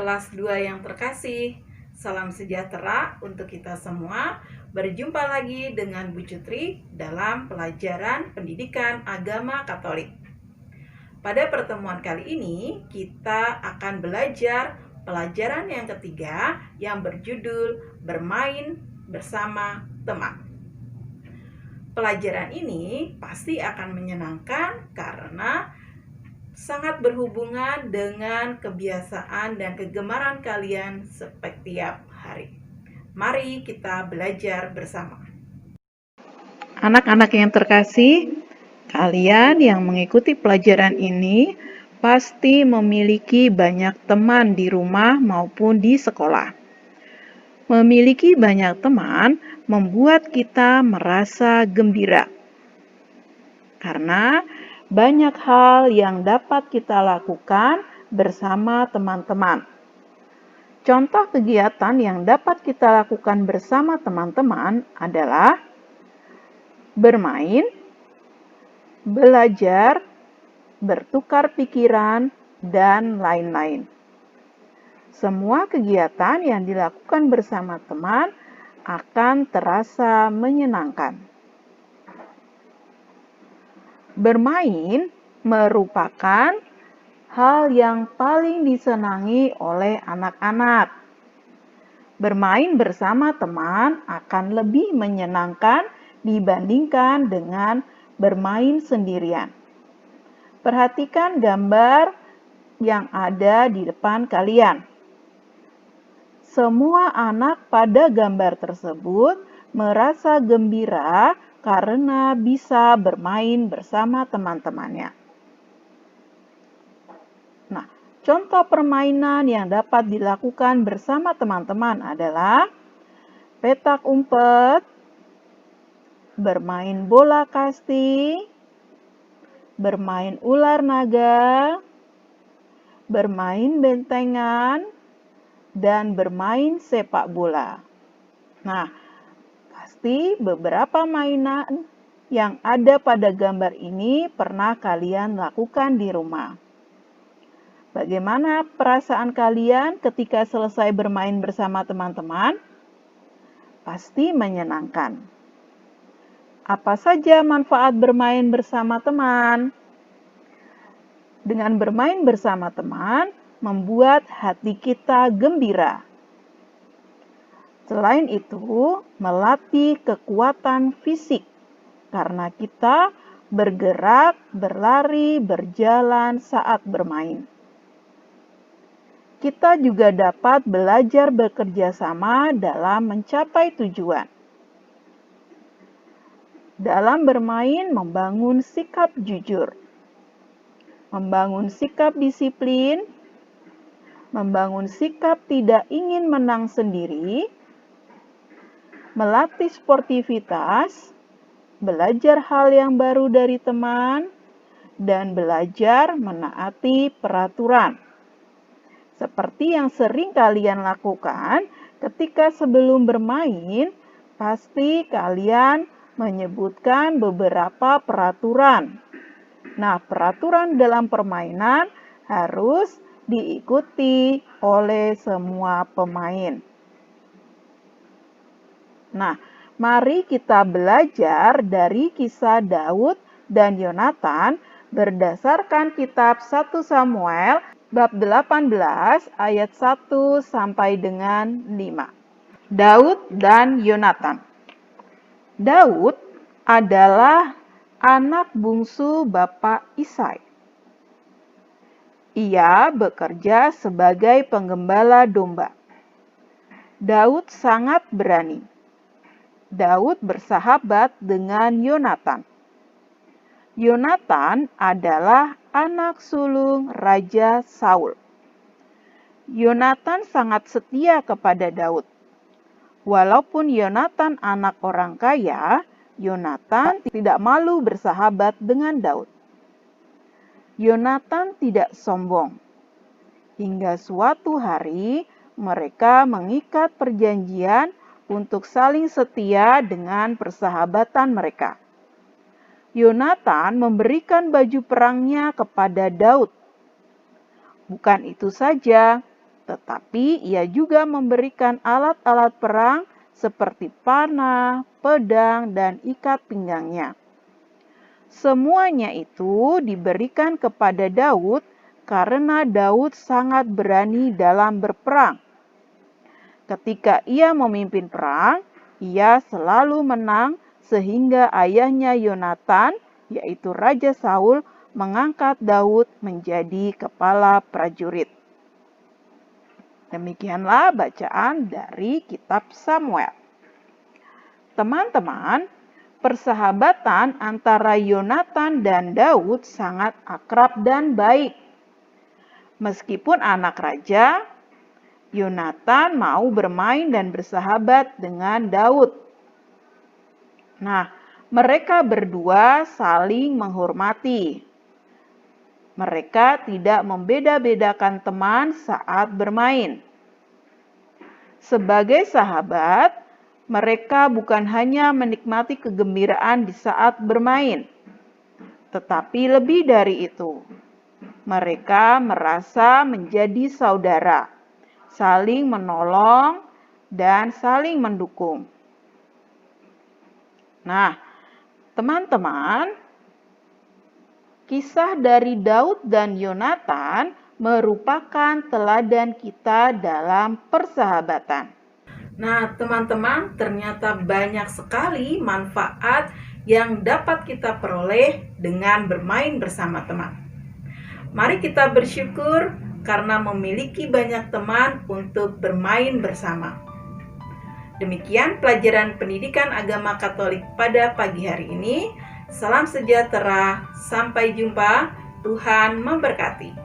kelas 2 yang terkasih. Salam sejahtera untuk kita semua. Berjumpa lagi dengan Bu Cutri dalam pelajaran pendidikan agama Katolik. Pada pertemuan kali ini, kita akan belajar pelajaran yang ketiga yang berjudul Bermain Bersama Teman. Pelajaran ini pasti akan menyenangkan karena sangat berhubungan dengan kebiasaan dan kegemaran kalian setiap hari. Mari kita belajar bersama. Anak-anak yang terkasih, kalian yang mengikuti pelajaran ini pasti memiliki banyak teman di rumah maupun di sekolah. Memiliki banyak teman membuat kita merasa gembira. Karena banyak hal yang dapat kita lakukan bersama teman-teman. Contoh kegiatan yang dapat kita lakukan bersama teman-teman adalah bermain, belajar, bertukar pikiran, dan lain-lain. Semua kegiatan yang dilakukan bersama teman akan terasa menyenangkan. Bermain merupakan hal yang paling disenangi oleh anak-anak. Bermain bersama teman akan lebih menyenangkan dibandingkan dengan bermain sendirian. Perhatikan gambar yang ada di depan kalian. Semua anak pada gambar tersebut merasa gembira karena bisa bermain bersama teman-temannya. Nah, contoh permainan yang dapat dilakukan bersama teman-teman adalah petak umpet, bermain bola kasti, bermain ular naga, bermain bentengan, dan bermain sepak bola. Nah, pasti beberapa mainan yang ada pada gambar ini pernah kalian lakukan di rumah. Bagaimana perasaan kalian ketika selesai bermain bersama teman-teman? Pasti menyenangkan. Apa saja manfaat bermain bersama teman? Dengan bermain bersama teman, membuat hati kita gembira. Selain itu, melatih kekuatan fisik karena kita bergerak, berlari, berjalan saat bermain. Kita juga dapat belajar bekerja sama dalam mencapai tujuan. Dalam bermain, membangun sikap jujur, membangun sikap disiplin, membangun sikap tidak ingin menang sendiri, melatih sportivitas, belajar hal yang baru dari teman, dan belajar menaati peraturan. Seperti yang sering kalian lakukan ketika sebelum bermain, pasti kalian menyebutkan beberapa peraturan. Nah, peraturan dalam permainan harus diikuti oleh semua pemain. Nah, mari kita belajar dari kisah Daud dan Yonatan berdasarkan kitab 1 Samuel bab 18 ayat 1 sampai dengan 5. Daud dan Yonatan. Daud adalah anak bungsu Bapak Isai. Ia bekerja sebagai penggembala domba. Daud sangat berani. Daud bersahabat dengan Yonatan. Yonatan adalah anak sulung Raja Saul. Yonatan sangat setia kepada Daud. Walaupun Yonatan anak orang kaya, Yonatan tidak malu bersahabat dengan Daud. Yonatan tidak sombong. Hingga suatu hari mereka mengikat perjanjian untuk saling setia dengan persahabatan mereka. Yonatan memberikan baju perangnya kepada Daud. Bukan itu saja, tetapi ia juga memberikan alat-alat perang seperti panah, pedang, dan ikat pinggangnya. Semuanya itu diberikan kepada Daud karena Daud sangat berani dalam berperang. Ketika ia memimpin perang, ia selalu menang sehingga ayahnya Yonatan, yaitu Raja Saul, mengangkat Daud menjadi kepala prajurit. Demikianlah bacaan dari kitab Samuel. Teman-teman, persahabatan antara Yonatan dan Daud sangat akrab dan baik. Meskipun anak raja, Yonatan mau bermain dan bersahabat dengan Daud. Nah, mereka berdua saling menghormati. Mereka tidak membeda-bedakan teman saat bermain. Sebagai sahabat, mereka bukan hanya menikmati kegembiraan di saat bermain, tetapi lebih dari itu, mereka merasa menjadi saudara, saling menolong dan saling mendukung. Nah, teman-teman, kisah dari Daud dan Yonatan merupakan teladan kita dalam persahabatan. Nah, teman-teman, ternyata banyak sekali manfaat yang dapat kita peroleh dengan bermain bersama teman. Mari kita bersyukur karena memiliki banyak teman untuk bermain bersama. Demikian pelajaran pendidikan agama Katolik pada pagi hari ini. Salam sejahtera, sampai jumpa. Tuhan memberkati.